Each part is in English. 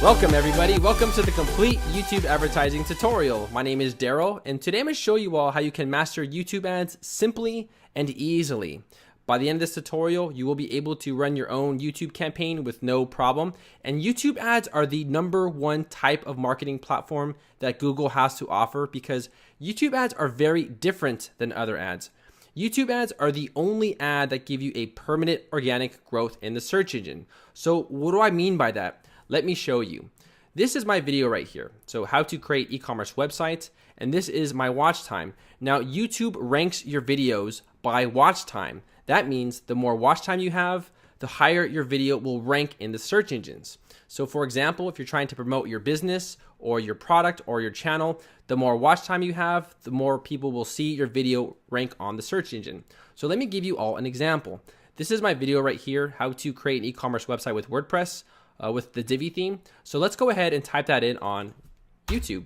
Welcome everybody, welcome to the complete YouTube advertising tutorial. My name is Daryl and today I'm going to show you all how you can master YouTube ads simply and easily. By the end of this tutorial, you will be able to run your own YouTube campaign with no problem. And YouTube ads are the #1 type of marketing platform that Google has to offer because YouTube ads are very different than other ads. YouTube ads are the only ad that give you a permanent organic growth in the search engine. So what do I mean by that? Let me show you. This is my video right here. So how to create e-commerce websites, and this is my watch time. Now YouTube ranks your videos by watch time. That means the more watch time you have, the higher your video will rank in the search engines. So for example, if you're trying to promote your business or your product or your channel, the more watch time you have, the more people will see your video rank on the search engine. So let me give you all an example. This is my video right here, how to create an e-commerce website with WordPress with the Divi theme. So let's go ahead and type that in on YouTube.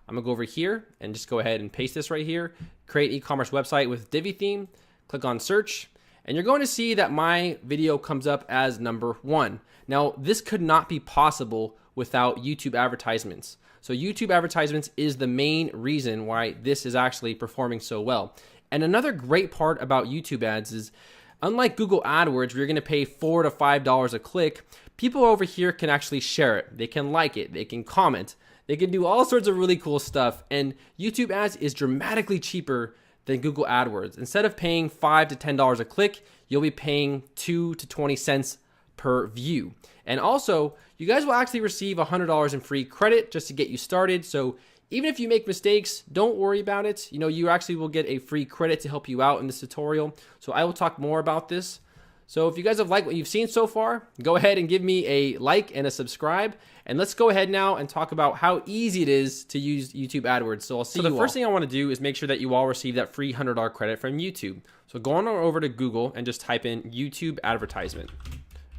I'm gonna go over here and just go ahead and paste this right here, create e-commerce website with Divi theme, click on search, and you're going to see that my video comes up as #1. Now, this could not be possible without YouTube advertisements. So YouTube advertisements is the main reason why this is actually performing so well. And another great part about YouTube ads is, unlike Google AdWords, where you're gonna pay $4 to $5 a click, people over here can actually share it. They can like it, they can comment, they can do all sorts of really cool stuff. And YouTube ads is dramatically cheaper than Google AdWords. Instead of paying $5 to $10 a click, you'll be paying 2 to 20 cents per view. And also, you guys will actually receive $100 in free credit just to get you started. So even if you make mistakes, don't worry about it. You know, you actually will get a free credit to help you out in this tutorial. So I will talk more about this. So if you guys have liked what you've seen so far, go ahead and give me a like and a subscribe. And let's go ahead now and talk about how easy it is to use YouTube AdWords. So I'll see you all. So the first thing I want to do is make sure that you all receive that free $100 credit from YouTube. So go on over to Google and just type in YouTube advertisement,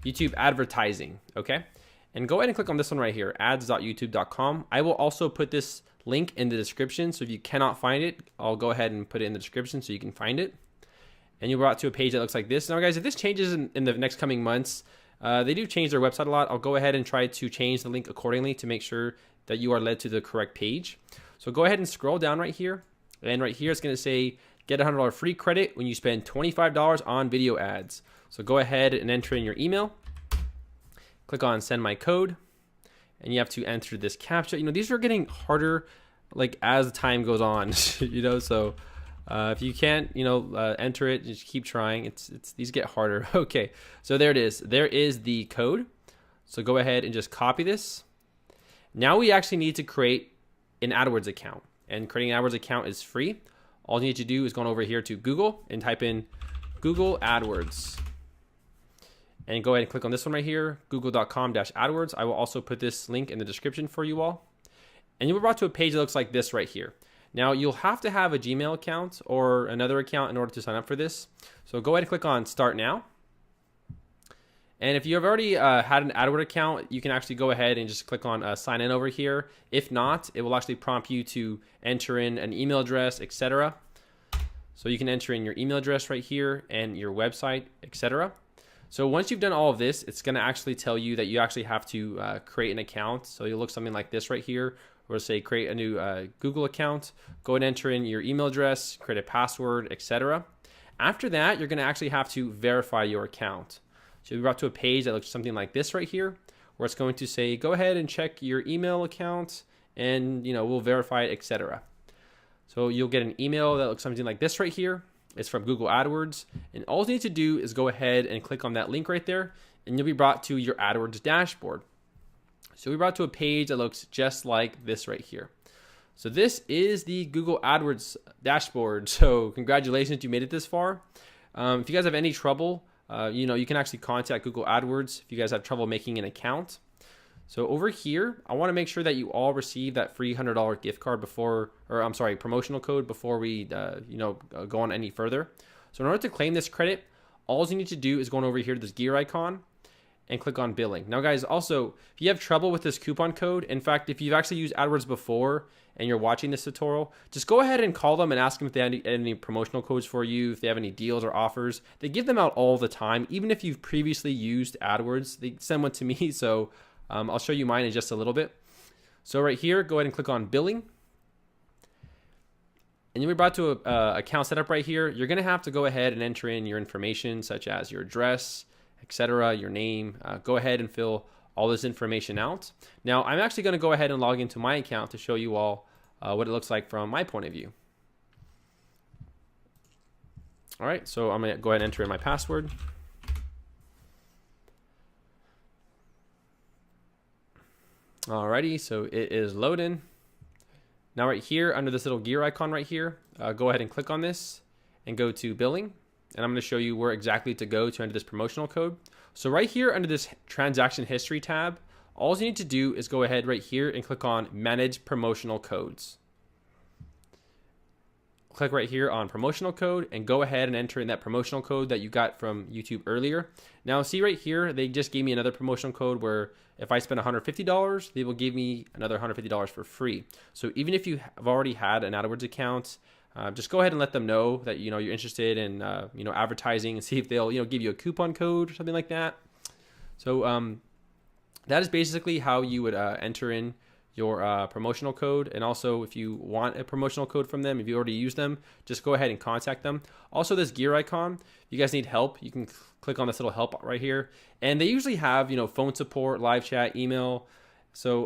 YouTube advertising, okay? And go ahead and click on this one right here, ads.youtube.com. I will also put this link in the description. So if you cannot find it, I'll go ahead and put it in the description so you can find it. And you're brought to a page that looks like this. Now guys, if this changes in the next coming months, they do change their website a lot. I'll go ahead and try to change the link accordingly to make sure that you are led to the correct page. So go ahead and scroll down right here. And right here, it's gonna say, get $100 free credit when you spend $25 on video ads. So go ahead and enter in your email. Click on send my code. And you have to enter this CAPTCHA. You know, these are getting harder like as time goes on, you know, so if you can't, you know, enter it, just keep trying. These get harder. Okay, so there it is. There is the code. So go ahead and just copy this. Now we actually need to create an AdWords account, and creating an AdWords account is free. All you need to do is go on over here to Google and type in Google AdWords. And go ahead and click on this one right here, google.com/AdWords. I will also put this link in the description for you all. And you'll be brought to a page that looks like this right here. Now you'll have to have a Gmail account or another account in order to sign up for this. So go ahead and click on Start Now. And if you have already had an AdWords account, you can actually go ahead and just click on Sign In over here. If not, it will actually prompt you to enter in an email address, etc. So you can enter in your email address right here and your website, etc. So once you've done all of this, it's going to actually tell you that you actually have to create an account. So you'll look something like this right here, or say create a new Google account, go and enter in your email address, create a password, etc. After that, you're going to actually have to verify your account. So you'll be brought to a page that looks something like this right here, where it's going to say, go ahead and check your email account and, you know, we'll verify it, etc. So you'll get an email that looks something like this right here. It's from Google AdWords, and all you need to do is go ahead and click on that link right there, and you'll be brought to your AdWords dashboard. So we're brought to a page that looks just like this right here. So this is the Google AdWords dashboard. So congratulations, you made it this far. If you guys have any trouble, you know, you can actually contact Google AdWords if you guys have trouble making an account. So over here, I want to make sure that you all receive that free $100 gift card before, or I'm sorry, promotional code before we, you know, go on any further. So in order to claim this credit, all you need to do is go on over here to this gear icon and click on billing. Now guys, also, if you have trouble with this coupon code, in fact, if you've actually used AdWords before and you're watching this tutorial, just go ahead and call them and ask them if they have any promotional codes for you, if they have any deals or offers. They give them out all the time. Even if you've previously used AdWords, they send one to me, so I'll show you mine in just a little bit. So right here, go ahead and click on billing. And you'll be brought to a account setup right here. You're gonna have to go ahead and enter in your information such as your address, etc., your name. Go ahead and fill all this information out. Now, I'm actually gonna go ahead and log into my account to show you all what it looks like from my point of view. All right, so I'm gonna go ahead and enter in my password. Alrighty, so it is loading. Now right here, under this little gear icon right here, go ahead and click on this and go to billing. And I'm gonna show you where exactly to go to enter this promotional code. So right here under this transaction history tab, all you need to do is go ahead right here and click on manage promotional codes. Click right here on promotional code and go ahead and enter in that promotional code that you got from YouTube earlier. Now see right here, they just gave me another promotional code where if I spend $150, they will give me another $150 for free. So even if you have already had an AdWords account, just go ahead and let them know that you're interested in advertising, and see if they'll give you a coupon code or something like that. So that is basically how you would enter in your promotional code. And also, if you want a promotional code from them, if you already use them, just go ahead and contact them. Also, this gear icon, if you guys need help, you can click on this little help right here. And they usually have phone support, live chat, email. So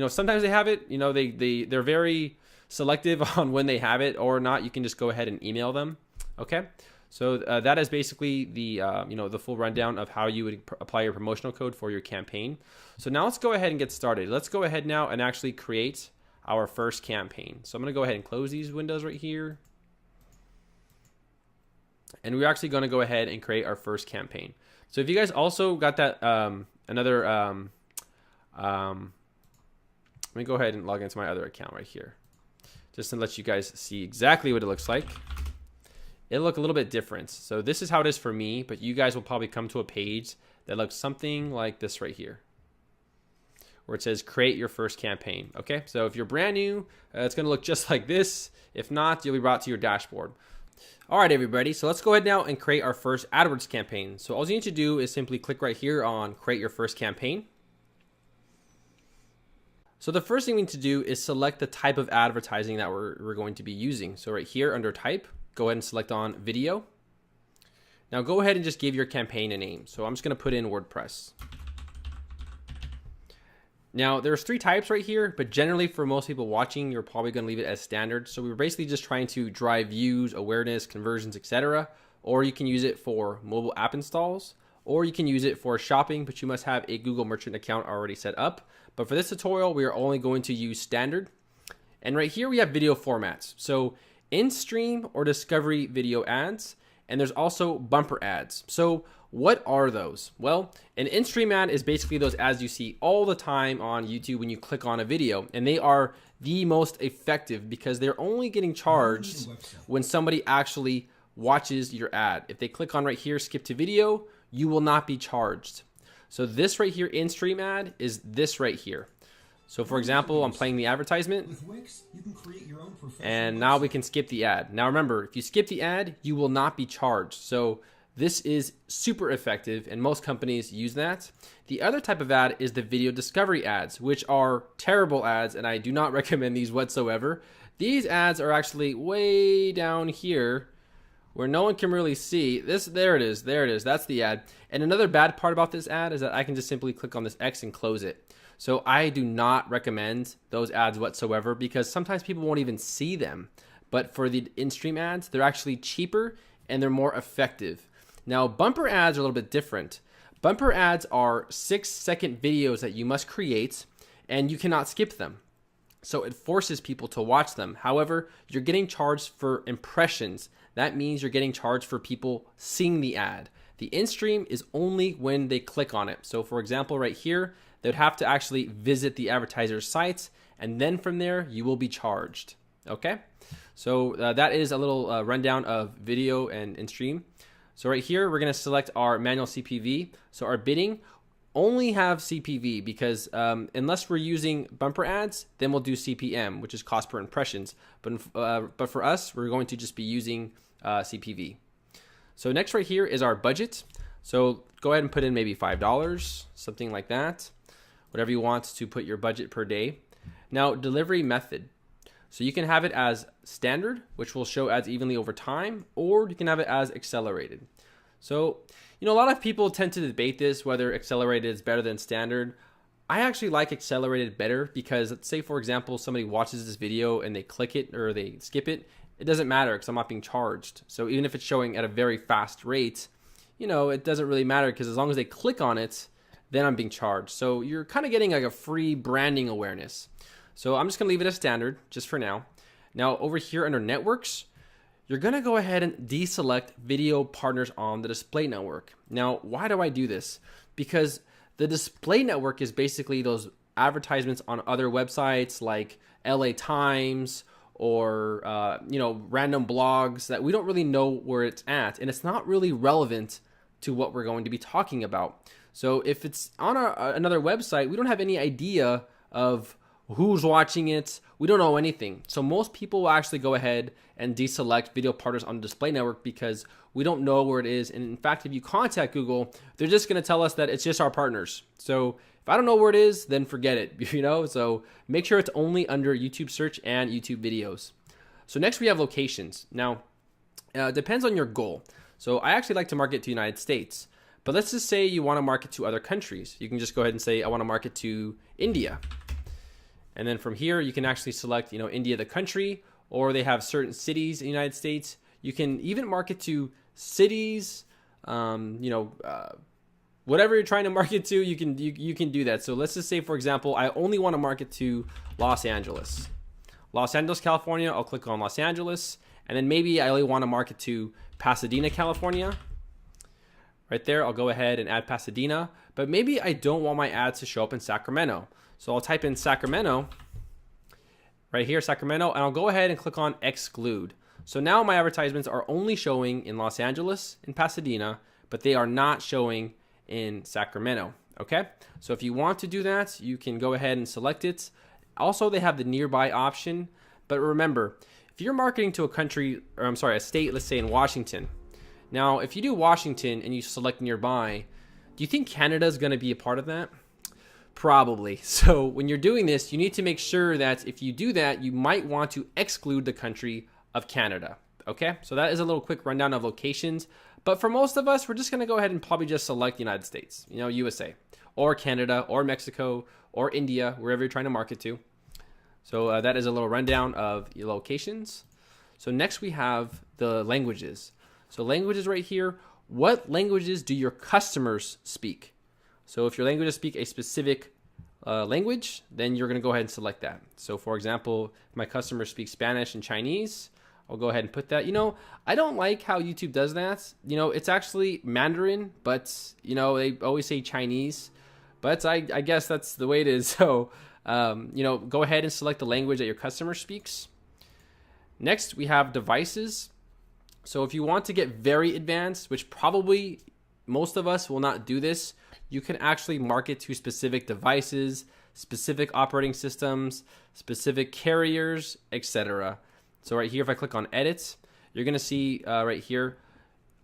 sometimes they have it. They're very selective on when they have it or not. You can just go ahead and email them. Okay. So that is basically the the full rundown of how you would apply your promotional code for your campaign. So now let's go ahead and get started. Let's go ahead now and actually create our first campaign. So I'm going to go ahead and close these windows right here. And we're actually going to go ahead and create our first campaign. So if you guys also got that let me go ahead and log into my other account right here, just to let you guys see exactly what it looks like. It'll look a little bit different. So this is how it is for me, but you guys will probably come to a page that looks something like this right here, where it says create your first campaign. Okay, so if you're brand new, it's gonna look just like this. If not, you'll be brought to your dashboard. All right, everybody, so let's go ahead now and create our first AdWords campaign. So all you need to do is simply click right here on create your first campaign. So the first thing we need to do is select the type of advertising that we're going to be using. So right here under type, go ahead and select on video. Now go ahead and just give your campaign a name. So I'm just going to put in WordPress. Now there's 3 types right here, but generally for most people watching, you're probably going to leave it as standard. So we're basically just trying to drive views, awareness, conversions, etc. Or you can use it for mobile app installs, or you can use it for shopping, but you must have a Google Merchant account already set up. But for this tutorial, we are only going to use standard. And right here we have video formats. So in-stream or discovery video ads, and there's also bumper ads. So what are those? Well, an in-stream ad is basically those ads you see all the time on YouTube when you click on a video, and they are the most effective because they're only getting charged when somebody actually watches your ad. If they click on right here, skip to video, you will not be charged. So this right here, in-stream ad, is this right here. So for example, I'm playing the advertisement, and now we can skip the ad. Now remember, if you skip the ad, you will not be charged. So this is super effective, and most companies use that. The other type of ad is the video discovery ads, which are terrible ads, and I do not recommend these whatsoever. These ads are actually way down here where no one can really see this. There it is. That's the ad. And another bad part about this ad is that I can just simply click on this X and close it. So I do not recommend those ads whatsoever because sometimes people won't even see them. But for the in-stream ads, they're actually cheaper and they're more effective. Now, bumper ads are a little bit different. Bumper ads are 6-second videos that you must create, and you cannot skip them. So it forces people to watch them. However, you're getting charged for impressions. That means you're getting charged for people seeing the ad. The in-stream is only when they click on it. So for example, right here, they'd have to actually visit the advertiser's sites, and then from there, you will be charged. Okay? So that is a little rundown of video and in-stream. So right here, we're going to select our manual CPV. So our bidding only have CPV because unless we're using bumper ads, then we'll do CPM, which is cost per impressions. But for us, we're going to just be using CPV. So next right here is our budget. So go ahead and put in maybe $5, something like that. whatever you want to put your budget per day. Now, delivery method. So you can have it as standard, which will show ads evenly over time, or you can have it as accelerated. So, a lot of people tend to debate this, whether accelerated is better than standard. I actually like accelerated better because, let's say, for example, somebody watches this video and they click it or they skip it. It doesn't matter because I'm not being charged. So even if it's showing at a very fast rate, it doesn't really matter because as long as they click on it, then I'm being charged. So you're kind of getting like a free branding awareness. So I'm just going to leave it as standard just for now. Now over here under networks, you're going to go ahead and deselect video partners on the display network. Now, why do I do this? Because the display network is basically those advertisements on other websites like LA Times or, random blogs that we don't really know where it's at. And it's not really relevant to what we're going to be talking about. So if it's on another website, we don't have any idea of who's watching it. We don't know anything. So most people will actually go ahead and deselect video partners on the display network because we don't know where it is. And in fact, if you contact Google, they're just going to tell us that it's just our partners. So if I don't know where it is, then forget it, So make sure it's only under YouTube search and YouTube videos. So next we have locations. Now, it depends on your goal. So I actually like to market to United States. But let's just say you want to market to other countries. You can just go ahead and say, I want to market to India. And then from here, you can actually select, India, the country, or they have certain cities in the United States. You can even market to cities, whatever you're trying to market to, you can do that. So let's just say, for example, I only want to market to Los Angeles. Los Angeles, California, I'll click on Los Angeles. And then maybe I only want to market to Pasadena, California. Right there, I'll go ahead and add Pasadena. But maybe I don't want my ads to show up in Sacramento. So I'll type in Sacramento, right here, Sacramento, and I'll go ahead and click on exclude. So now my advertisements are only showing in Los Angeles and Pasadena, but they are not showing in Sacramento, okay? So if you want to do that, you can go ahead and select it. Also, they have the nearby option, but remember, if you're marketing to a state, let's say in Washington. Now, if you do Washington and you select nearby, do you think Canada is going to be a part of that? Probably. So when you're doing this, you need to make sure that if you do that, you might want to exclude the country of Canada. Okay, so that is a little quick rundown of locations. But for most of us, we're just going to go ahead and probably just select the United States, USA, or Canada, or Mexico, or India, wherever you're trying to market to. So that is a little rundown of your locations. So next we have the languages. So languages right here. What languages do your customers speak? So if your languages speak a specific language, then you're going to go ahead and select that. So for example, if my customers speak Spanish and Chinese, I'll go ahead and put that. I don't like how YouTube does that. It's actually Mandarin, but, they always say Chinese. But I guess that's the way it is. So, go ahead and select the language that your customer speaks. Next, we have devices. So if you want to get very advanced, which probably most of us will not do this, you can actually market to specific devices, specific operating systems, specific carriers, etc. So right here, if I click on edit, you're going to see right here,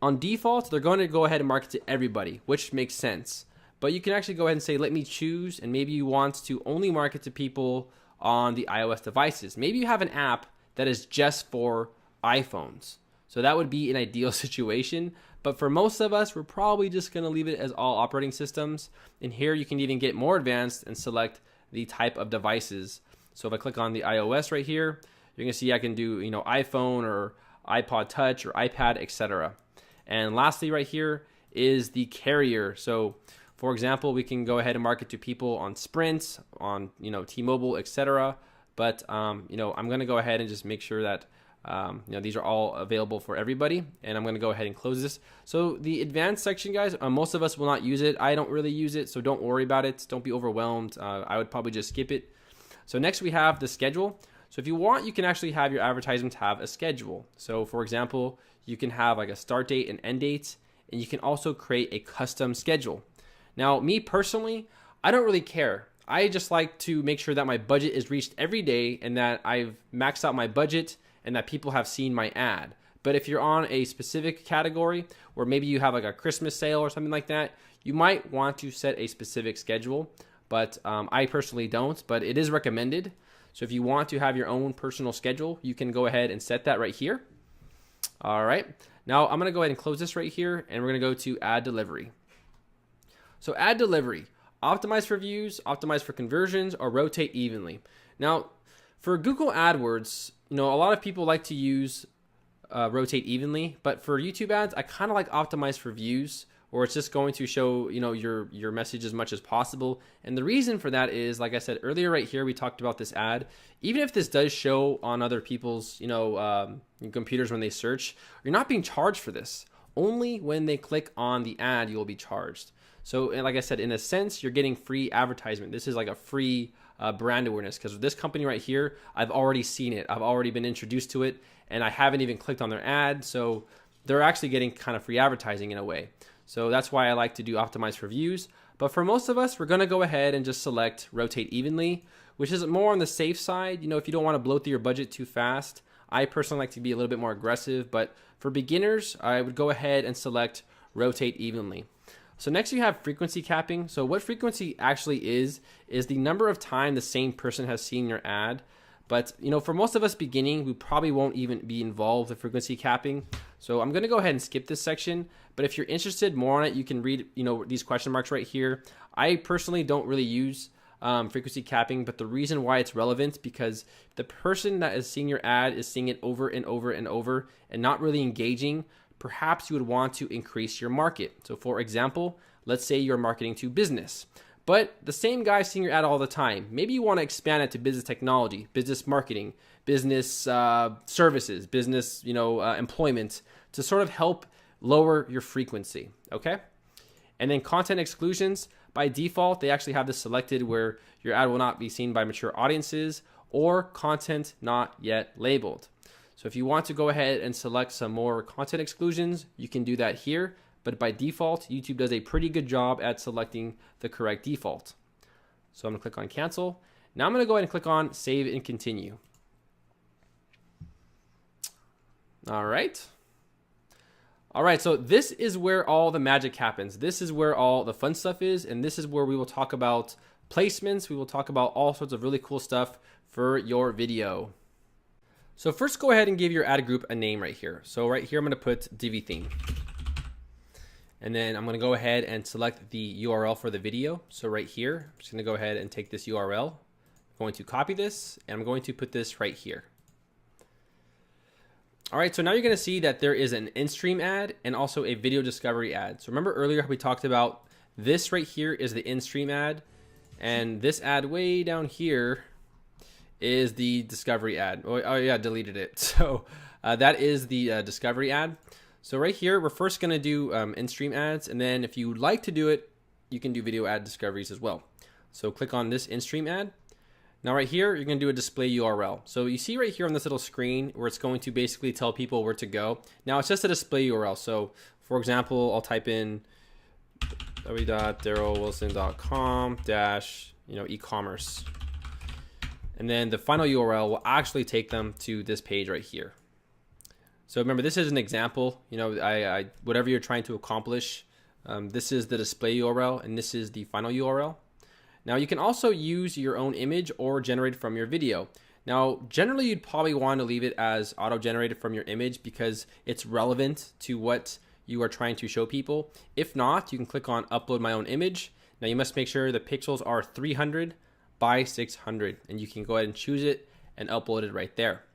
on default, they're going to go ahead and market to everybody, which makes sense. But you can actually go ahead and say, let me choose, and maybe you want to only market to people on the iOS devices. Maybe you have an app that is just for iPhones. So that would be an ideal situation. But for most of us, we're probably just going to leave it as all operating systems. And here you can even get more advanced and select the type of devices. So if I click on the iOS right here, you're going to see I can do, iPhone or iPod Touch or iPad, etc. And lastly right here is the carrier. So for example, we can go ahead and market to people on Sprint, on, T-Mobile, etc. But, I'm going to go ahead and just make sure that these are all available for everybody, and I'm going to go ahead and close this. So the advanced section, guys, most of us will not use it. I don't really use it, so don't worry about it. Don't be overwhelmed. I would probably just skip it. So next we have the schedule. So if you want, you can actually have your advertisements have a schedule. So for example, you can have like a start date and end date, and you can also create a custom schedule. Now, me personally, I don't really care. I just like to make sure that my budget is reached every day and that I've maxed out my budget and that people have seen my ad. But if you're on a specific category where maybe you have like a Christmas sale or something like that, you might want to set a specific schedule. but I personally don't, but it is recommended. So if you want to have your own personal schedule, you can go ahead and set that right here. All right. Now I'm going to go ahead and close this right here, and we're going to go to ad delivery. So ad delivery, optimize for views, optimize for conversions, or rotate evenly. Now for Google AdWords, a lot of people like to use rotate evenly, but for YouTube ads, I kind of like optimize for views, or it's just going to show your message as much as possible. And the reason for that is, like I said earlier right here, we talked about this ad. Even if this does show on other people's computers when they search, you're not being charged for this. Only when they click on the ad you'll be charged. So, and like I said, in a sense, you're getting free advertisement. This is like a free brand awareness, because with this company right here, I've already seen it. I've already been introduced to it, and I haven't even clicked on their ad. So they're actually getting kind of free advertising in a way. So that's why I like to do optimize for views. But for most of us, we're going to go ahead and just select rotate evenly, which is more on the safe side. If you don't want to blow through your budget too fast. I personally like to be a little bit more aggressive, but for beginners, I would go ahead and select rotate evenly. So next you have frequency capping. So what frequency actually is the number of time the same person has seen your ad. But for most of us beginning, we probably won't even be involved with frequency capping. So I'm going to go ahead and skip this section. But if you're interested more on it, you can read these question marks right here. I personally don't really use frequency capping, but the reason why it's relevant, because the person that is seeing your ad is seeing it over and over and over and not really engaging. Perhaps you would want to increase your market. So for example, let's say you're marketing to business, but the same guy seeing your ad all the time. Maybe you want to expand it to business technology, business marketing, business services, business employment, to sort of help lower your frequency. Okay. And then content exclusions, by default, they actually have this selected where your ad will not be seen by mature audiences or content not yet labeled. So if you want to go ahead and select some more content exclusions, you can do that here. But by default, YouTube does a pretty good job at selecting the correct default. So I'm going to click on cancel. Now I'm going to go ahead and click on save and continue. All right. All right, so this is where all the magic happens. This is where all the fun stuff is, and this is where we will talk about placements. We will talk about all sorts of really cool stuff for your video. So first, go ahead and give your ad group a name right here. So right here, I'm going to put Divi theme. And then I'm going to go ahead and select the URL for the video. So right here, I'm just going to go ahead and take this URL. I'm going to copy this, and I'm going to put this right here. All right, so now you're going to see that there is an in-stream ad and also a video discovery ad. So remember earlier how we talked about this right here is the in-stream ad, and this ad way down here is the discovery ad. Oh yeah, deleted it. So that is the discovery ad. So right here, we're first going to do in-stream ads, and then if you would like to do it, you can do video ad discoveries as well. So click on this in-stream ad. Now right here, you're going to do a display URL. So you see right here on this little screen where it's going to basically tell people where to go. Now it's just a display URL. So for example, I'll type in www.darrelwilson.com e-commerce. And then the final URL will actually take them to this page right here. So remember, this is an example. Whatever you're trying to accomplish, this is the display URL and this is the final URL. Now you can also use your own image or generate from your video. Now, generally you'd probably want to leave it as auto-generated from your image because it's relevant to what you are trying to show people. If not, you can click on upload my own image. Now you must make sure the pixels are 300 by 600 and you can go ahead and choose it and upload it right there.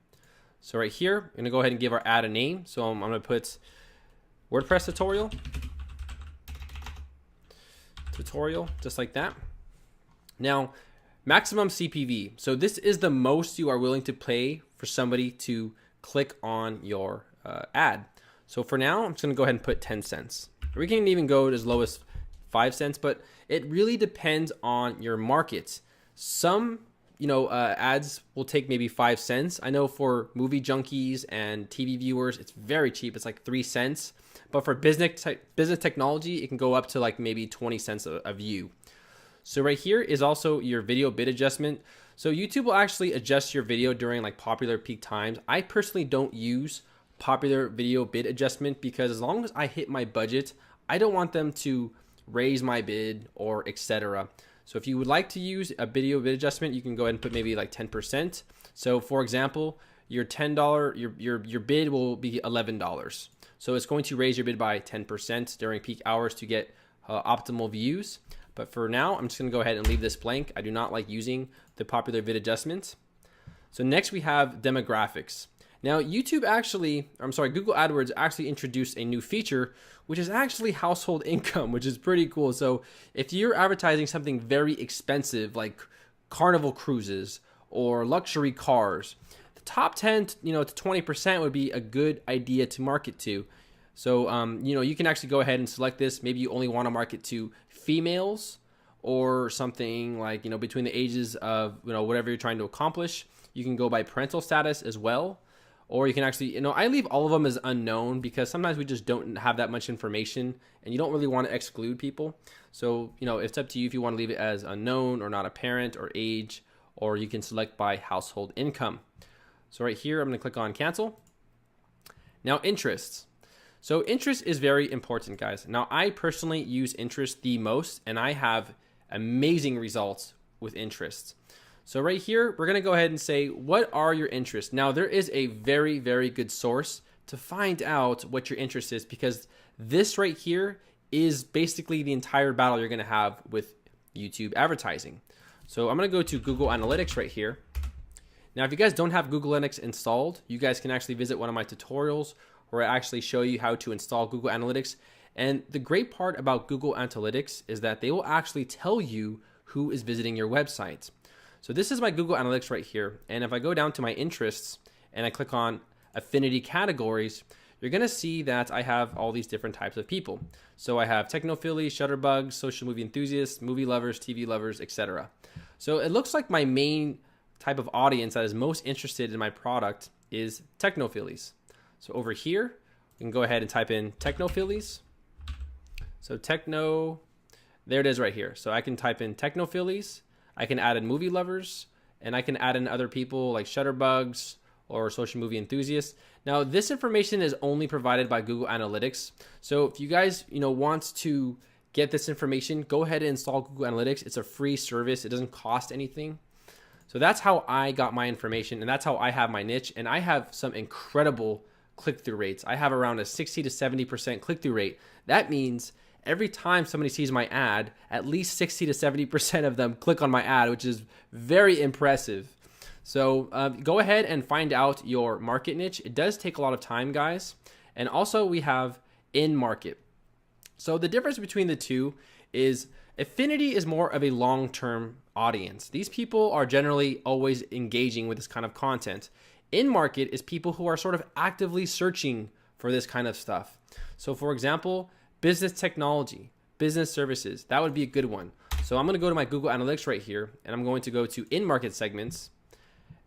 So right here, I'm gonna go ahead and give our ad a name. So I'm gonna put WordPress tutorial, just like that. Now, maximum CPV. So this is the most you are willing to pay for somebody to click on your ad. So for now, I'm just gonna go ahead and put 10 cents. We can even go as low as 5 cents, but it really depends on your market. Some ads will take maybe 5 cents. I know for movie junkies and TV viewers, it's very cheap. It's like 3 cents. But for business technology, it can go up to like maybe 20 cents a view. So right here is also your video bid adjustment. So YouTube will actually adjust your video during like popular peak times. I personally don't use popular video bid adjustment because as long as I hit my budget, I don't want them to raise my bid or etc. So if you would like to use a video bid adjustment, you can go ahead and put maybe like 10%. So for example, your $10, your bid will be $11. So it's going to raise your bid by 10% during peak hours to get optimal views. But for now, I'm just going to go ahead and leave this blank. I do not like using the popular bid adjustments. So next we have demographics. Now Google AdWords actually introduced a new feature, which is actually household income, which is pretty cool. So if you're advertising something very expensive like Carnival cruises or luxury cars, the top 10 to 20% would be a good idea to market to. So you can actually go ahead and select this. Maybe you only want to market to females or something like between the ages of whatever you're trying to accomplish. You can go by parental status as well. Or you can actually, I leave all of them as unknown because sometimes we just don't have that much information and you don't really want to exclude people. So, it's up to you if you want to leave it as unknown or not a parent or age, or you can select by household income. So right here, I'm going to click on cancel. Now, interests. So interest is very important, guys. Now, I personally use interest the most and I have amazing results with interests. So right here, we're going to go ahead and say, what are your interests? Now, there is a very, very good source to find out what your interest is, because this right here is basically the entire battle you're going to have with YouTube advertising. So I'm going to go to Google Analytics right here. Now, if you guys don't have Google Analytics installed, you guys can actually visit one of my tutorials where I actually show you how to install Google Analytics. And the great part about Google Analytics is that they will actually tell you who is visiting your website. So this is my Google Analytics right here. And if I go down to my interests and I click on affinity categories, you're going to see that I have all these different types of people. So I have technophiles, shutterbugs, social movie enthusiasts, movie lovers, TV lovers, etc. So it looks like my main type of audience that is most interested in my product is technophiles. So over here, we can go ahead and type in technophiles. So there it is right here. So I can type in technophiles. I can add in movie lovers, and I can add in other people like shutterbugs or social movie enthusiasts. Now, this information is only provided by Google Analytics. So if you guys, want to get this information, go ahead and install Google Analytics. It's a free service. It doesn't cost anything. So that's how I got my information, and that's how I have my niche. And I have some incredible click-through rates. I have around a 60 to 70% click-through rate. That means every time somebody sees my ad, at least 60 to 70% of them click on my ad, which is very impressive. So go ahead and find out your market niche. It does take a lot of time, guys. And also we have in-market. So the difference between the two is affinity is more of a long-term audience. These people are generally always engaging with this kind of content. In-market is people who are sort of actively searching for this kind of stuff. So for example, business technology, business services, that would be a good one. So I'm going to go to my Google Analytics right here, and I'm going to go to in-market segments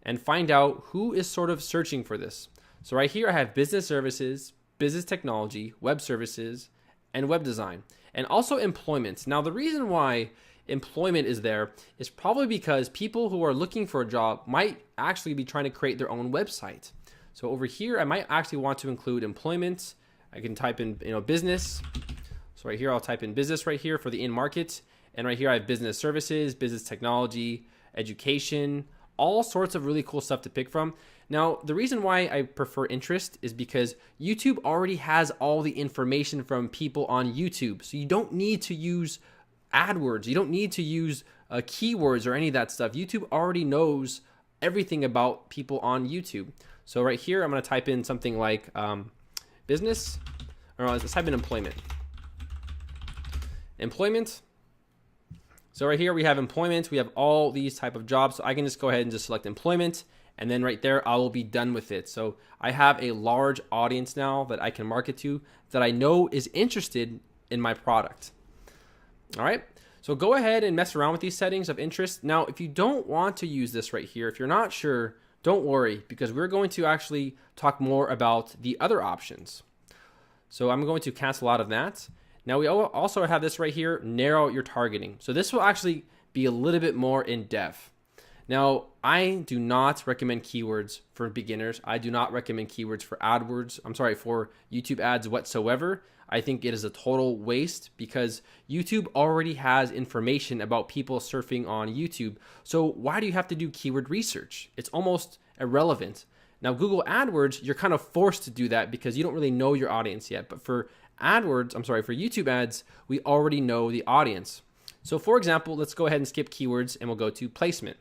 and find out who is sort of searching for this. So right here, I have business services, business technology, web services, and web design, and also employment. Now, the reason why employment is there is probably because people who are looking for a job might actually be trying to create their own website. So over here, I might actually want to include employment. I can type in, business. So right here, I'll type in business right here for the in-market. And right here, I have business services, business technology, education, all sorts of really cool stuff to pick from. Now, the reason why I prefer interest is because YouTube already has all the information from people on YouTube. So you don't need to use AdWords. You don't need to use keywords or any of that stuff. YouTube already knows everything about people on YouTube. So right here, I'm going to type in something like business, or let's type in employment. Employment. So right here we have employment. We have all these type of jobs. So I can just go ahead and just select employment, and then right there I will be done with it. So I have a large audience now that I can market to that I know is interested in my product. All right. So go ahead and mess around with these settings of interest. Now, if you don't want to use this right here, if you're not sure, don't worry, because we're going to actually talk more about the other options. So I'm going to cancel out of that. Now we also have this right here, narrow your targeting. So this will actually be a little bit more in depth. Now, I do not recommend keywords for beginners. I do not recommend keywords for AdWords. For YouTube ads whatsoever. I think it is a total waste because YouTube already has information about people surfing on YouTube. So why do you have to do keyword research? It's almost irrelevant. Now, Google AdWords, you're kind of forced to do that because you don't really know your audience yet. But for for YouTube ads, we already know the audience. So for example, let's go ahead and skip keywords and we'll go to placement.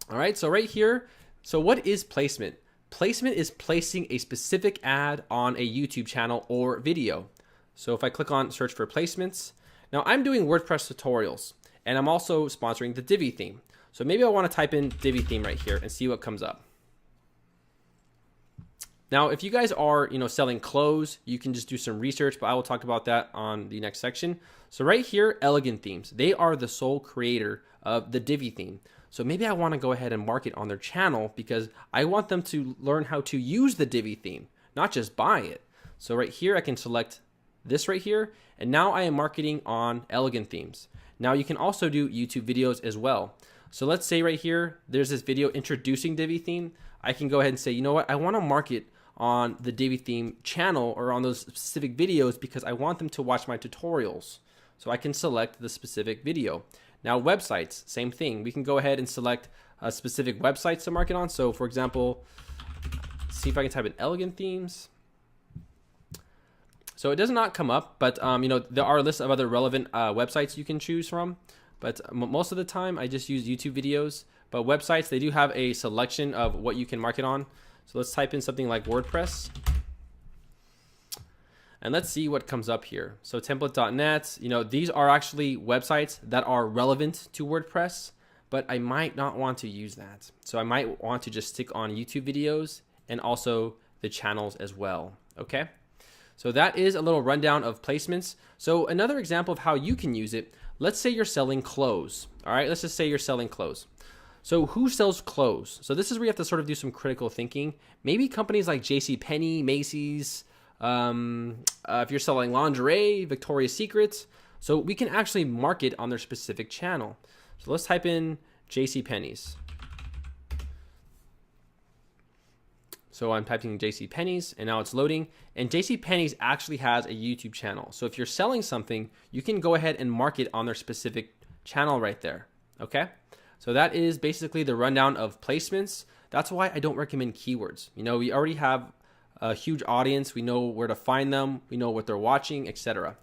All right, so right here, so what is placement? Placement is placing a specific ad on a YouTube channel or video. So if I click on search for placements, now I'm doing WordPress tutorials and I'm also sponsoring the Divi theme. So maybe I want to type in Divi theme right here and see what comes up. Now, if you guys are, selling clothes, you can just do some research, but I will talk about that on the next section. So right here, Elegant Themes, they are the sole creator of the Divi theme. So maybe I want to go ahead and market on their channel because I want them to learn how to use the Divi theme, not just buy it. So right here, I can select this right here, and now I am marketing on Elegant Themes. Now you can also do YouTube videos as well. So let's say right here, there's this video introducing Divi theme. I can go ahead and say, you know what, I want to market on the Divi theme channel or on those specific videos because I want them to watch my tutorials. So I can select the specific video. Now websites, same thing. We can go ahead and select specific websites to market on. So for example, see if I can type in Elegant Themes. So it does not come up, but there are lists of other relevant websites you can choose from. But most of the time I just use YouTube videos. But websites, they do have a selection of what you can market on. So let's type in something like WordPress. And let's see what comes up here. So template.net, these are actually websites that are relevant to WordPress, but I might not want to use that. So I might want to just stick on YouTube videos and also the channels as well, okay? So that is a little rundown of placements. So another example of how you can use it, let's say you're selling clothes, all right? Let's just say you're selling clothes. So who sells clothes? So this is where you have to sort of do some critical thinking. Maybe companies like JCPenney, Macy's, if you're selling lingerie, Victoria's Secret. So we can actually market on their specific channel. So let's type in JCPenney's. So I'm typing JCPenney's and now it's loading. And JCPenney's actually has a YouTube channel. So if you're selling something, you can go ahead and market on their specific channel right there. Okay? So that is basically the rundown of placements. That's why I don't recommend keywords. We already have a huge audience. We know where to find them. We know what they're watching, etc.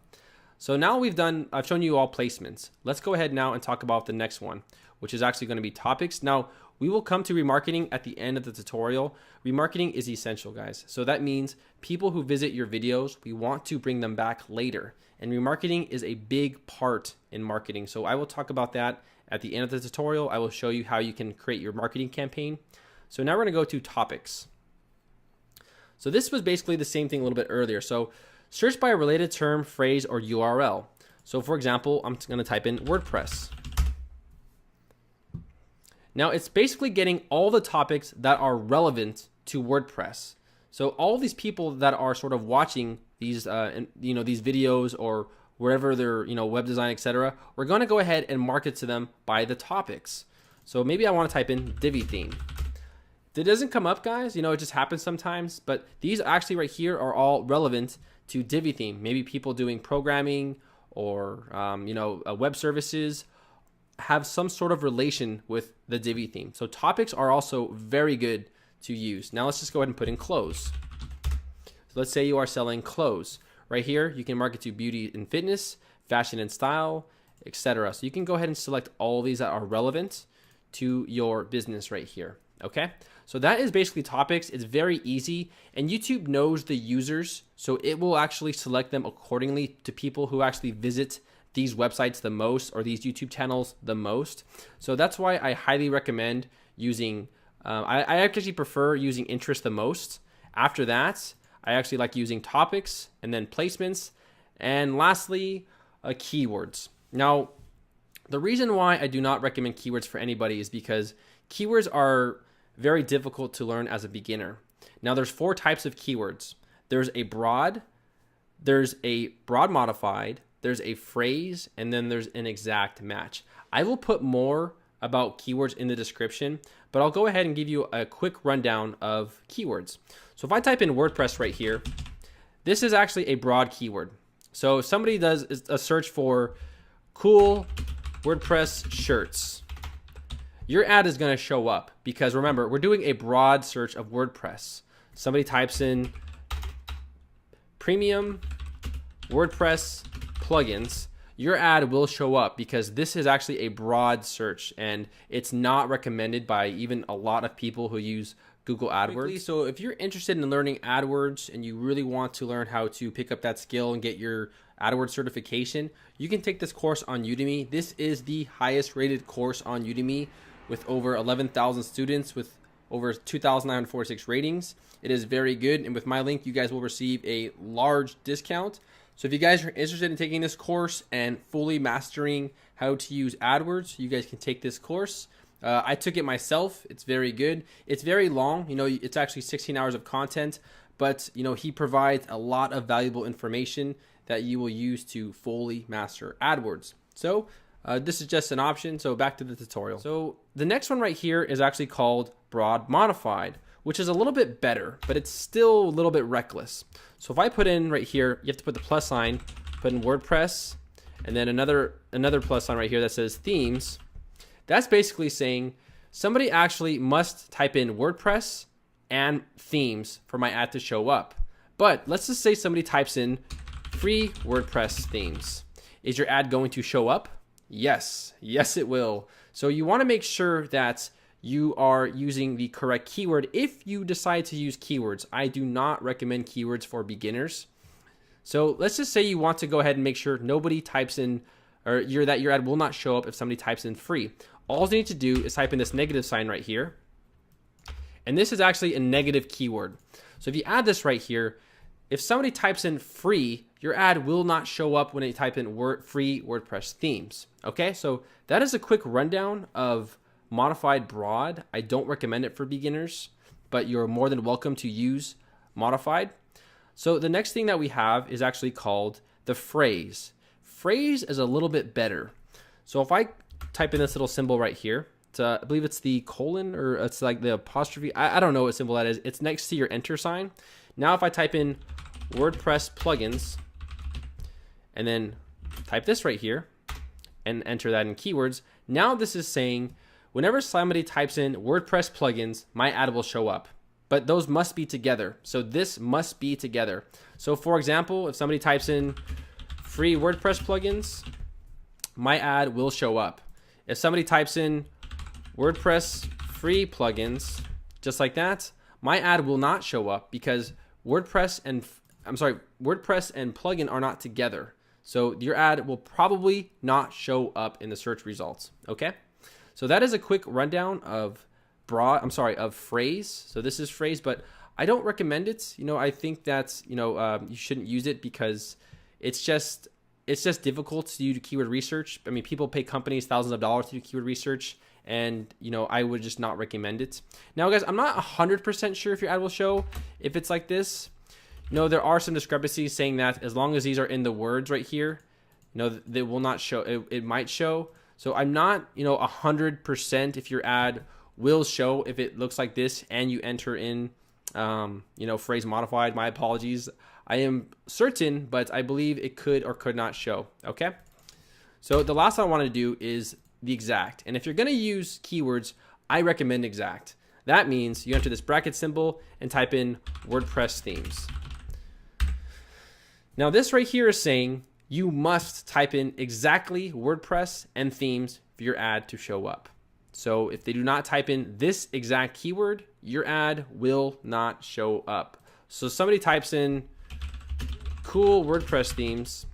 So now I've shown you all placements. Let's go ahead now and talk about the next one, which is actually going to be topics. Now, we will come to remarketing at the end of the tutorial. Remarketing is essential, guys. So that means people who visit your videos, we want to bring them back later. And remarketing is a big part in marketing. So I will talk about that at the end of the tutorial. I will show you how you can create your marketing campaign. So now we're going to go to topics. So this was basically the same thing a little bit earlier. So search by a related term, phrase, or URL. So for example, I'm going to type in WordPress. Now it's basically getting all the topics that are relevant to WordPress. So all these people that are sort of watching these, these videos or wherever they're, web design, etc., we're going to go ahead and market to them by the topics. So maybe I want to type in Divi theme. It doesn't come up, guys. It just happens sometimes. But these actually right here are all relevant to Divi theme. Maybe people doing programming or, web services have some sort of relation with the Divi theme. So topics are also very good to use. Now let's just go ahead and put in clothes. So let's say you are selling clothes. Right here, you can market to beauty and fitness, fashion and style, etc. So you can go ahead and select all these that are relevant to your business right here. Okay, so that is basically topics. It's very easy, and YouTube knows the users, so it will actually select them accordingly to people who actually visit these websites the most or these YouTube channels the most. So that's why I highly recommend using, I actually prefer using interest the most. After that, I actually like using topics and then placements. And lastly, keywords. Now, the reason why I do not recommend keywords for anybody is because keywords are very difficult to learn as a beginner. Now, there's 4 types of keywords. There's a broad modified, there's a phrase, and then there's an exact match. I will put more about keywords in the description, but I'll go ahead and give you a quick rundown of keywords. So if I type in WordPress right here, this is actually a broad keyword. So if somebody does a search for cool WordPress shirts, your ad is going to show up because remember, we're doing a broad search of WordPress. Somebody types in premium WordPress plugins, your ad will show up because this is actually a broad search and it's not recommended by even a lot of people who use Google AdWords. So if you're interested in learning AdWords and you really want to learn how to pick up that skill and get your AdWords certification, you can take this course on Udemy. This is the highest rated course on Udemy with over 11,000 students with over 2,946 ratings. It is very good, and with my link, you guys will receive a large discount. So if you guys are interested in taking this course and fully mastering how to use AdWords, you guys can take this course. I took it myself. It's very good. It's very long. It's actually 16 hours of content, but he provides a lot of valuable information that you will use to fully master AdWords. So this is just an option. So back to the tutorial. So the next one right here is actually called Broad Modified, which is a little bit better, but it's still a little bit reckless. So if I put in right here, you have to put the plus sign, put in WordPress, and then another plus sign right here that says themes. That's basically saying somebody actually must type in WordPress and themes for my ad to show up. But let's just say somebody types in free WordPress themes. Is your ad going to show up? Yes, it will. So you want to make sure that you are using the correct keyword. If you decide to use keywords, I do not recommend keywords for beginners. So let's just say you want to go ahead and make sure nobody types in, or that your ad will not show up if somebody types in free. All you need to do is type in this negative sign right here. And this is actually a negative keyword. So if you add this right here, if somebody types in free, your ad will not show up when they type in free WordPress themes. Okay, so that is a quick rundown of Modified Broad. I don't recommend it for beginners, but you're more than welcome to use Modified. So the next thing that we have is actually called the phrase. Phrase is a little bit better. So if I type in this little symbol right here, I believe it's the colon or it's like the apostrophe. I don't know what symbol that is. It's next to your enter sign. Now if I type in WordPress plugins and then type this right here and enter that in keywords, now this is saying whenever somebody types in WordPress plugins, my ad will show up. But those must be together. So this must be together. So for example, if somebody types in free WordPress plugins, my ad will show up. If somebody types in WordPress free plugins, just like that, my ad will not show up because WordPress and plugin are not together. So your ad will probably not show up in the search results. Okay. So that is a quick rundown of phrase. So this is phrase, but I don't recommend it. I think that, you shouldn't use it because it's just difficult to do keyword research. I mean, people pay companies thousands of dollars to do keyword research, and I would just not recommend it. Now, guys, I'm not 100% sure if your ad will show if it's like this. There are some discrepancies saying that as long as these are in the words right here, they will not show. It might show. So I'm not, 100% if your ad will show if it looks like this and you enter in, phrase modified. My apologies. I am certain, but I believe it could or could not show. Okay. So the last one I want to do is the exact. And if you're going to use keywords, I recommend exact. That means you enter this bracket symbol and type in WordPress themes. Now this right here is saying you must type in exactly WordPress and themes for your ad to show up. So if they do not type in this exact keyword, your ad will not show up. So somebody types in cool WordPress themes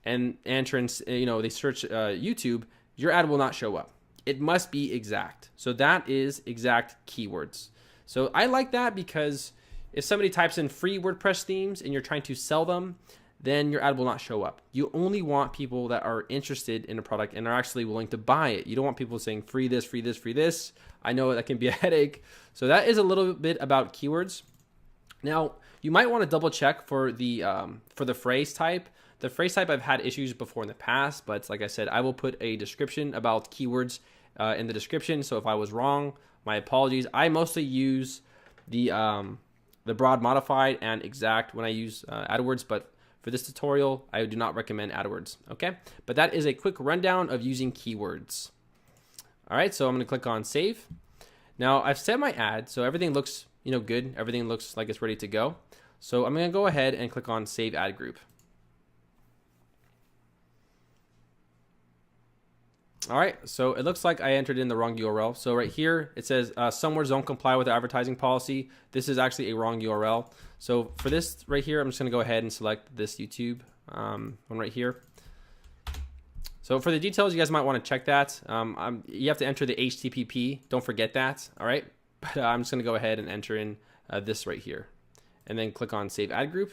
and enter in, they search YouTube, your ad will not show up. It must be exact. So that is exact keywords. So I like that because if somebody types in free WordPress themes and you're trying to sell them, then your ad will not show up. You only want people that are interested in a product and are actually willing to buy it. You don't want people saying free this, free this, free this. I know that can be a headache. So that is a little bit about keywords. Now, you might want to double check for the phrase type. The phrase type I've had issues before in the past, but like I said, I will put a description about keywords in the description. So if I was wrong, my apologies. I mostly use the broad modified and exact when I use AdWords, but for this tutorial, I do not recommend AdWords. Okay, but that is a quick rundown of using keywords. All right, so I'm going to click on save. Now I've set my ad, so everything looks good. Everything looks like it's ready to go. So I'm going to go ahead and click on save ad group. All right, so it looks like I entered in the wrong URL. So right here, it says some words don't comply with the advertising policy. This is actually a wrong URL. So for this right here, I'm just gonna go ahead and select this YouTube one right here. So for the details, you guys might wanna check that. You have to enter the HTTP, don't forget that, all right? But I'm just gonna go ahead and enter in this right here. And then click on save ad group.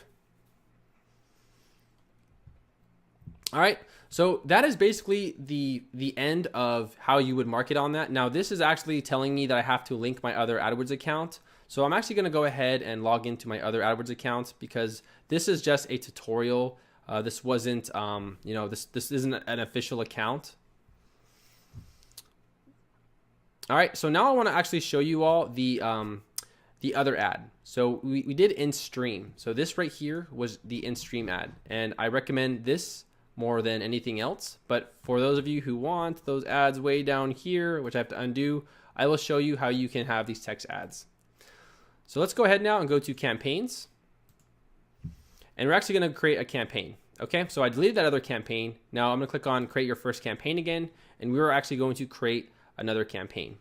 All right, so that is basically the end of how you would market on that. Now this is actually telling me that I have to link my other AdWords account. So I'm actually gonna go ahead and log into my other AdWords account because this is just a tutorial. This wasn't, this isn't an official account. All right, so now I wanna actually show you all the other ad. So we did in-stream. So this right here was the in-stream ad. And I recommend this more than anything else. But for those of you who want those ads way down here, which I have to undo, I will show you how you can have these text ads. So let's go ahead now and go to campaigns. And we're actually gonna create a campaign. Okay, so I deleted that other campaign. Now I'm gonna click on create your first campaign again, and we are actually going to create another campaign.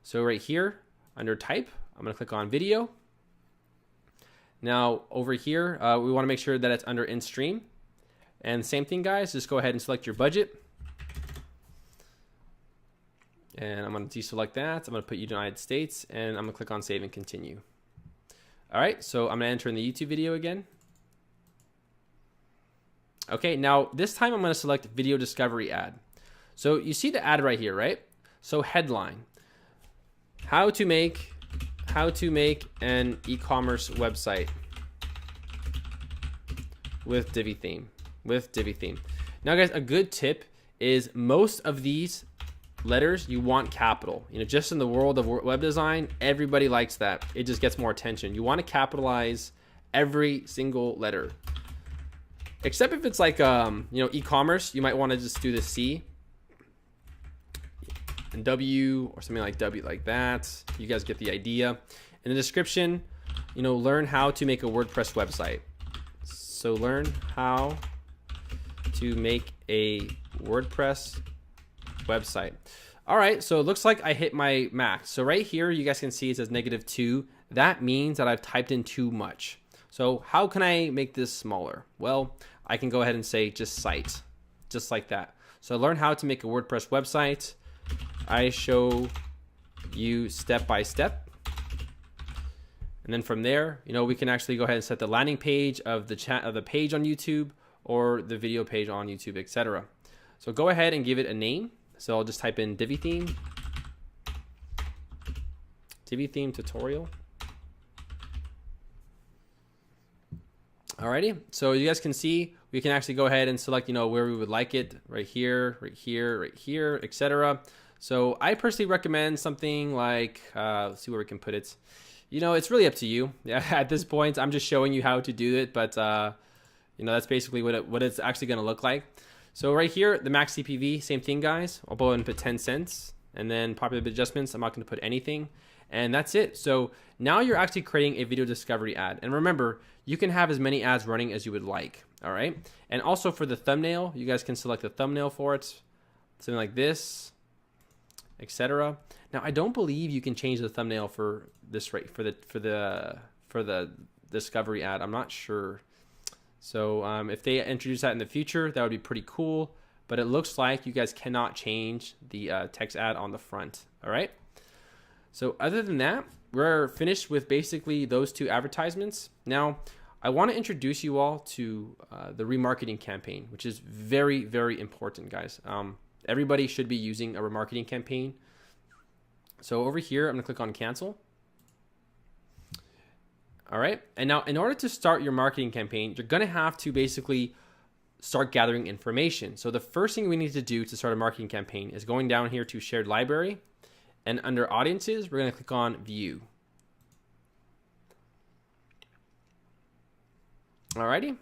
So right here, under type, I'm gonna click on video. Now over here, we wanna make sure that it's under in-stream. And same thing, guys, just go ahead and select your budget. And I'm gonna deselect that. I'm gonna put United States, and I'm gonna click on save and continue. All right, so I'm gonna enter in the YouTube video again. Okay, now this time I'm gonna select video discovery ad. So you see the ad right here, right? So headline, how to make an e-commerce website with Divi theme. Now guys, a good tip is most of these letters you want capital. Just in the world of web design, everybody likes that. It just gets more attention. You want to capitalize every single letter. Except if it's like e-commerce, you might want to just do the C and W or something like W like that. You guys get the idea. In the description, learn how to make a WordPress website. So learn how to make a WordPress website. All right, so it looks like I hit my max. So right here, you guys can see it says -2. That means that I've typed in too much. So how can I make this smaller? Well, I can go ahead and say just site, just like that. So learn how to make a WordPress website. I show you step by step. And then from there, we can actually go ahead and set the landing page of the page on YouTube or the video page on YouTube, etc. So go ahead and give it a name. So I'll just type in Divi theme tutorial. Alrighty, so you guys can see we can actually go ahead and select where we would like it, right here, etc. So I personally recommend something like let's see where we can put it. It's really up to you. Yeah, at this point I'm just showing you how to do it, but that's basically what it's actually going to look like. So right here, the max CPV, same thing, guys. I'll go ahead and put 10 cents, and then popular adjustments, I'm not going to put anything, and that's it. So now you're actually creating a video discovery ad. And remember, you can have as many ads running as you would like, all right? And also for the thumbnail, you guys can select the thumbnail for it, something like this, etc. Now I don't believe you can change the thumbnail for this for the discovery ad. I'm not sure. So if they introduce that in the future, that would be pretty cool. But it looks like you guys cannot change the text ad on the front. All right. So other than that, we're finished with basically those two advertisements. Now, I want to introduce you all to the remarketing campaign, which is very, very important, guys. Everybody should be using a remarketing campaign. So over here, I'm going to click on cancel. All right. And now in order to start your marketing campaign, you're going to have to basically start gathering information. So the first thing we need to do to start a marketing campaign is going down here to shared library, and under audiences, we're going to click on view. Alrighty.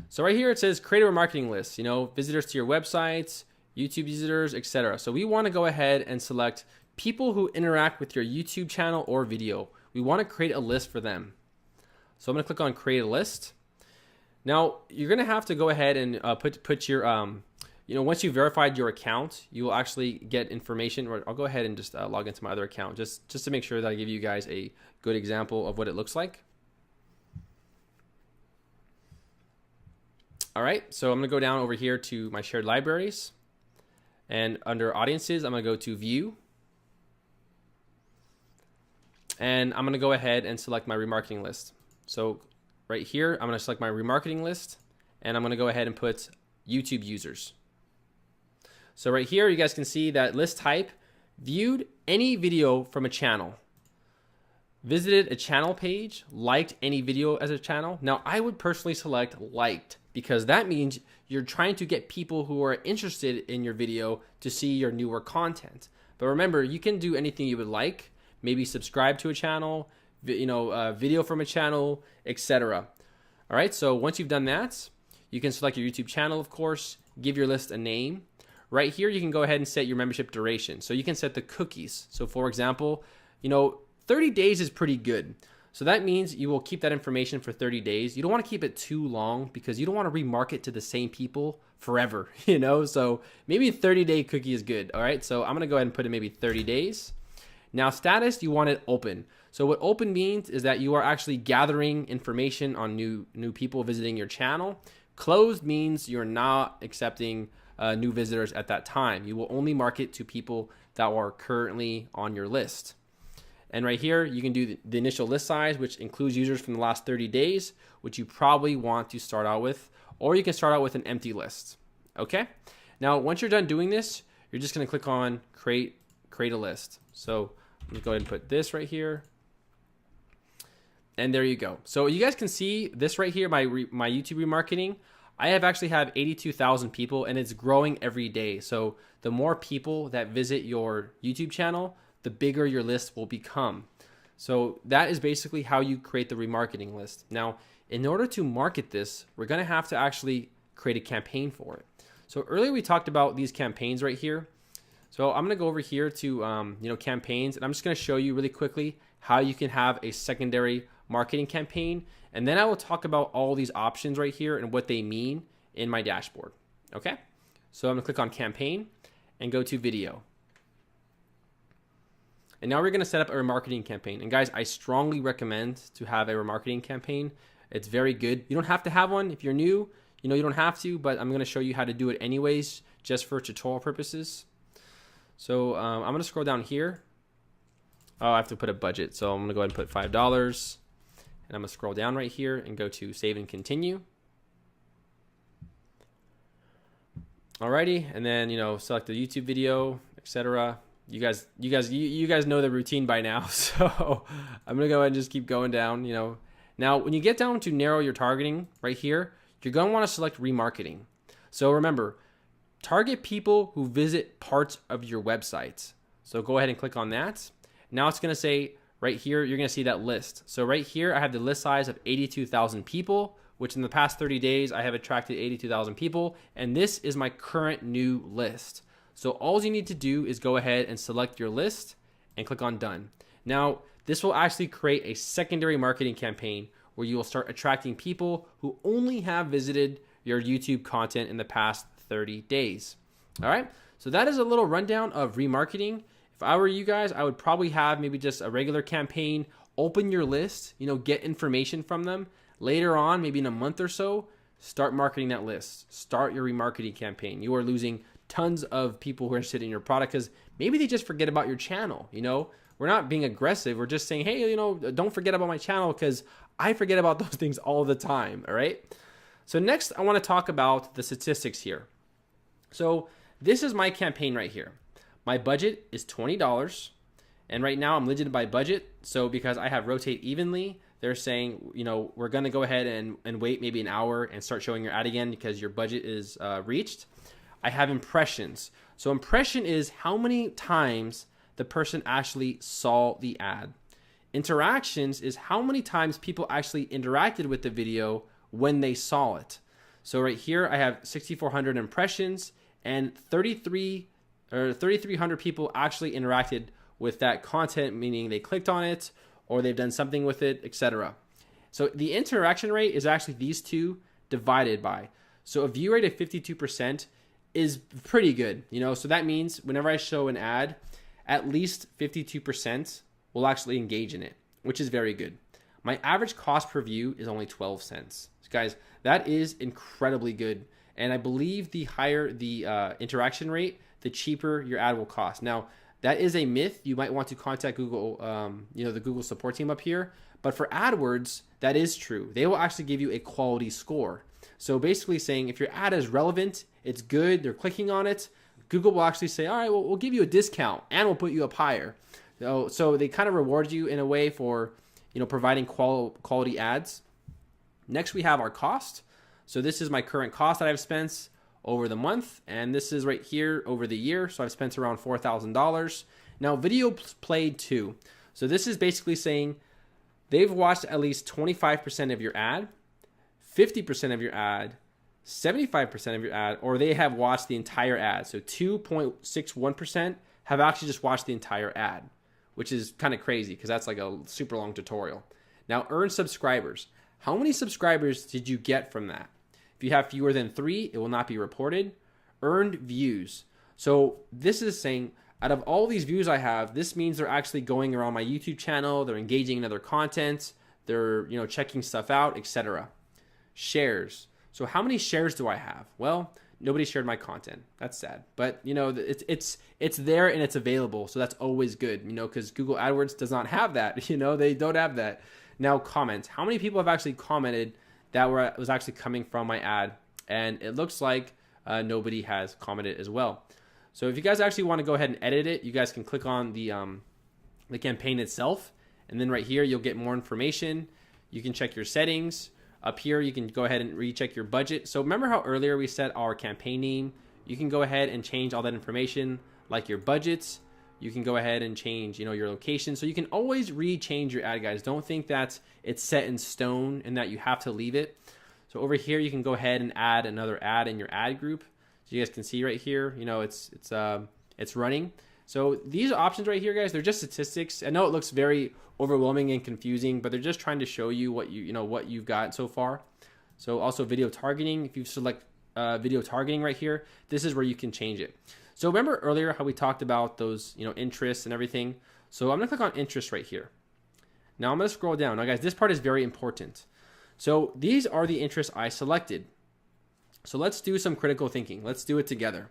So right here it says create a remarketing list, visitors to your websites, YouTube visitors, etc. So we want to go ahead and select people who interact with your YouTube channel or video. We want to create a list for them. So I'm going to click on create a list. Now you're going to have to go ahead and put your, once you verified your account, you will actually get information. Or I'll go ahead and just log into my other account just to make sure that I give you guys a good example of what it looks like. All right, so I'm going to go down over here to my shared libraries, and under audiences, I'm going to go to view, and I'm going to go ahead and select my remarketing list. So right here, I'm going to select my remarketing list, and I'm going to go ahead and put YouTube users. So right here, you guys can see that list type, viewed any video from a channel, visited a channel page, liked any video as a channel. Now I would personally select liked, because that means you're trying to get people who are interested in your video to see your newer content. But remember, you can do anything you would like, maybe subscribe to a channel, video from a channel, etc. All right, so once you've done that, you can select your YouTube channel, of course, give your list a name. Right here, you can go ahead and set your membership duration. So you can set the cookies. So for example, 30 days is pretty good. So that means you will keep that information for 30 days. You don't want to keep it too long because you don't want to remarket to the same people forever, So maybe a 30-day cookie is good, all right? So I'm going to go ahead and put in maybe 30 days. Now status, you want it open. So what open means is that you are actually gathering information on new people visiting your channel. Closed means you're not accepting new visitors at that time. You will only market to people that are currently on your list. And right here, you can do the initial list size, which includes users from the last 30 days, which you probably want to start out with, or you can start out with an empty list. Okay. Now, once you're done doing this, you're just going to click on create a list. So I'm going to go ahead and put this right here. And there you go. So you guys can see this right here, my YouTube remarketing. I actually have 82,000 people, and it's growing every day. So the more people that visit your YouTube channel, the bigger your list will become. So that is basically how you create the remarketing list. Now, in order to market this, we're going to have to actually create a campaign for it. So earlier we talked about these campaigns right here. So I'm going to go over here to campaigns, and I'm just going to show you really quickly how you can have a secondary marketing campaign, and then I will talk about all these options right here and what they mean in my dashboard. Okay, so I'm going to click on campaign and go to video. And now we're going to set up a remarketing campaign. And guys, I strongly recommend to have a remarketing campaign. It's very good. You don't have to have one if you're new. You don't have to, but I'm going to show you how to do it anyways, just for tutorial purposes. So I'm going to scroll down here. Oh, I have to put a budget. So I'm going to go ahead and put $5. And I'm going to scroll down right here and go to save and continue. Alrighty, and then select the YouTube video, etc. You guys know the routine by now, so I'm gonna go ahead and just keep going down. Now when you get down to narrow your targeting right here, you're gonna want to select remarketing. So remember, target people who visit parts of your website. So go ahead and click on that. Now it's gonna say right here, you're gonna see that list. So right here, I have the list size of 82,000 people, which in the past 30 days, I have attracted 82,000 people, and this is my current new list. So all you need to do is go ahead and select your list and click on done. Now, this will actually create a secondary marketing campaign where you will start attracting people who only have visited your YouTube content in the past 30 days. All right, so that is a little rundown of remarketing. If I were you guys, I would probably have maybe just a regular campaign, open your list, get information from them. Later on, maybe in a month or so, start marketing that list. Start your remarketing campaign. You are losing tons of people who are interested in your product because maybe they just forget about your channel. We're not being aggressive. We're just saying, hey, don't forget about my channel, because I forget about those things all the time. All right. So next, I want to talk about the statistics here. So this is my campaign right here. My budget is $20. And right now I'm limited by budget. So because I have rotate evenly, they're saying, you know, we're going to go ahead and wait maybe an hour and start showing your ad again because your budget is reached. I have impressions. So impression is how many times the person actually saw the ad. Interactions is how many times people actually interacted with the video when they saw it. So right here, I have 6,400 impressions and 3,300 people actually interacted with that content, meaning they clicked on it or they've done something with it, etc. So the interaction rate is actually these two divided by. So a view rate of 52% is pretty good, you know. So that means whenever I show an ad, at least 52% will actually engage in it, which is very good. My average cost per view is only 12 cents. So guys, that is incredibly good. And I believe the higher the interaction rate, the cheaper your ad will cost. Now, that is a myth. You might want to contact Google, the Google support team up here. But for AdWords, that is true. They will actually give you a quality score. So basically saying if your ad is relevant, it's good, they're clicking on it, Google will actually say, all right, well, we'll give you a discount and we'll put you up higher. So they kind of reward you in a way for, you know, providing quality ads. Next, we have our cost. So this is my current cost that I've spent over the month, and this is right here over the year. So I've spent around $4,000. Now, video played too. So this is basically saying they've watched at least 25% of your ad, 50% of your ad, 75% of your ad, or they have watched the entire ad. So 2.61% have actually just watched the entire ad, which is kind of crazy because that's like a super long tutorial. Now, earn subscribers. How many subscribers did you get from that? If you have fewer than 3, it will not be reported. Earned views. So this is saying out of all these views I have, this means they're actually going around my YouTube channel, they're engaging in other content, they're, you know, checking stuff out, etc. Shares. So how many shares do I have? Well, nobody shared my content. That's sad. But, you know, it's there and it's available. So that's always good, you know, because Google AdWords does not have that. You know, they don't have that. Now, comments. How many people have actually commented that was actually coming from my ad? And it looks like nobody has commented as well. So if you guys actually want to go ahead and edit it, you guys can click on the campaign itself. And then right here, you'll get more information. You can check your settings. Up here, you can go ahead and recheck your budget. So remember how earlier we set our campaign name? You can go ahead and change all that information, like your budgets. You can go ahead and change, you know, your location. So you can always re-change your ad, guys. Don't think that it's set in stone and that you have to leave it. So over here, you can go ahead and add another ad in your ad group. So you guys can see right here, you know, it's running. So these options right here, guys, they're just statistics. I know it looks very overwhelming and confusing, but they're just trying to show you what what you've got so far. So also video targeting. If you select video targeting right here, this is where you can change it. So remember earlier how we talked about those, you know, interests and everything. So I'm gonna click on interest right here. Now I'm gonna scroll down. Now guys, this part is very important. So these are the interests I selected. So let's do some critical thinking. Let's do it together.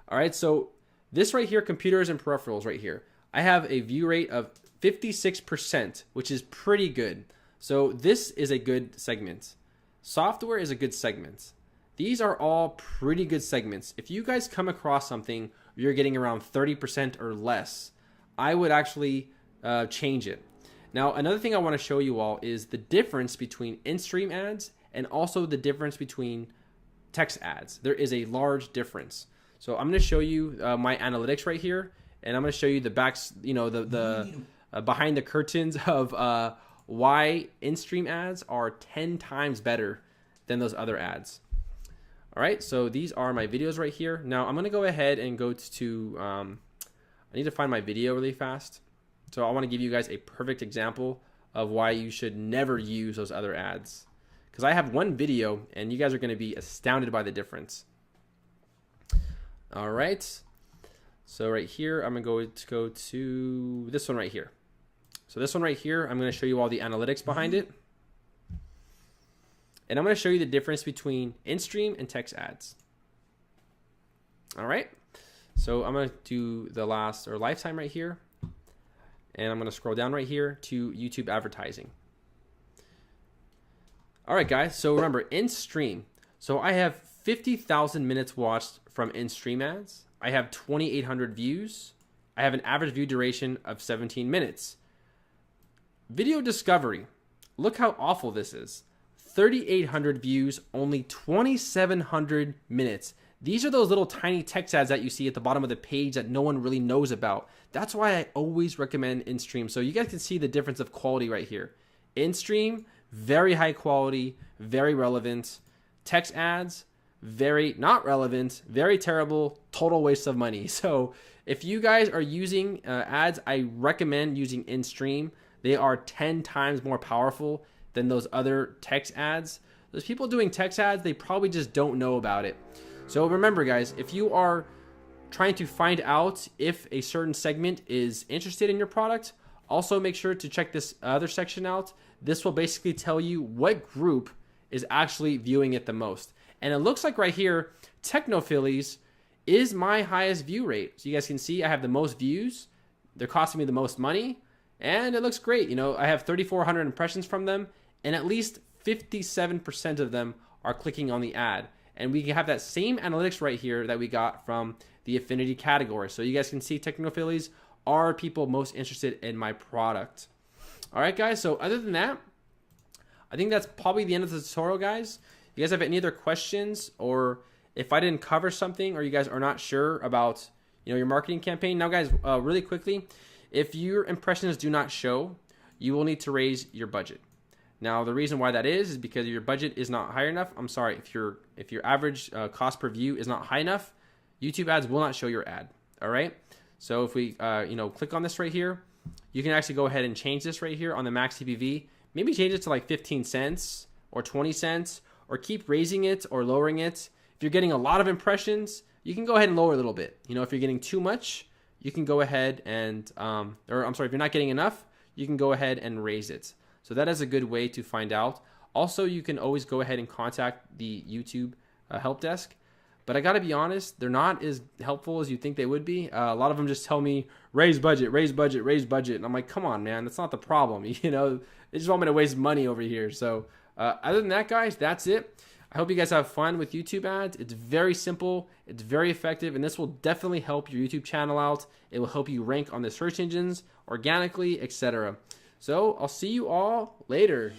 All right, so this right here, computers and peripherals right here, I have a view rate of 56%, which is pretty good. So this is a good segment. Software is a good segment. These are all pretty good segments. If you guys come across something you're getting around 30% or less, I would actually change it. Now, another thing I want to show you all is the difference between in-stream ads and also the difference between text ads. There is a large difference. So I'm going to show you my analytics right here, and I'm going to show you the backs, you know, the behind the curtains of why in-stream ads are 10 times better than those other ads. All right, so these are my videos right here. Now I'm going to go ahead and go to, I need to find my video really fast. So I want to give you guys a perfect example of why you should never use those other ads. Because I have one video and you guys are going to be astounded by the difference. All right, so right here, I'm going to go to this one right here. So this one right here, I'm going to show you all the analytics behind it. And I'm going to show you the difference between in-stream and text ads. All right, so I'm going to do the last or lifetime right here. And I'm going to scroll down right here to YouTube advertising. All right, guys, so remember, in-stream. So I have 50,000 minutes watched from in-stream ads. I have 2,800 views. I have an average view duration of 17 minutes. Video discovery. look how awful this is. 3,800 views, only 2,700 minutes. These are those little tiny text ads that you see at the bottom of the page that no one really knows about. That's why I always recommend in-stream. So you guys can see the difference of quality right here. In-stream, very high quality, very relevant. Text ads, very not relevant, very terrible, total waste of money. So if you guys are using ads, I recommend using in-stream. They are 10 times more powerful than those other text ads. Those people doing text ads, they probably just don't know about it. So remember guys, if you are trying to find out if a certain segment is interested in your product, also make sure to check this other section out. This will basically tell you what group is actually viewing it the most. And it looks like right here, Technophilies is my highest view rate. So you guys can see I have the most views. They're costing me the most money. And it looks great. You know, I have 3,400 impressions from them, and at least 57% of them are clicking on the ad. And we have that same analytics right here that we got from the affinity category. So you guys can see Technophilies are people most interested in my product. All right, guys. So other than that, I think that's probably the end of the tutorial, guys. If you guys have any other questions, or if I didn't cover something, or you guys are not sure about, you know, your marketing campaign. Now, guys, really quickly, if your impressions do not show, you will need to raise your budget. Now, the reason why that is because your budget is not high enough. I'm sorry, if your average cost per view is not high enough, YouTube ads will not show your ad. All right. So if we click on this right here, you can actually go ahead and change this right here on the max CPV. Maybe change it to like 15 cents or 20 cents, or keep raising it or lowering it. If you're getting a lot of impressions, you can go ahead and lower a little bit. You know, if you're getting too much, you can go ahead and, if you're not getting enough, you can go ahead and raise it. So that is a good way to find out. Also, you can always go ahead and contact the YouTube help desk. But I got to be honest, they're not as helpful as you think they would be. A lot of them just tell me, raise budget, raise budget, raise budget. And I'm like, come on, man, that's not the problem. You know, they just want me to waste money over here. So other than that, guys, that's it. I hope you guys have fun with YouTube ads. It's very simple. It's very effective. And this will definitely help your YouTube channel out. It will help you rank on the search engines organically, etc. So I'll see you all later.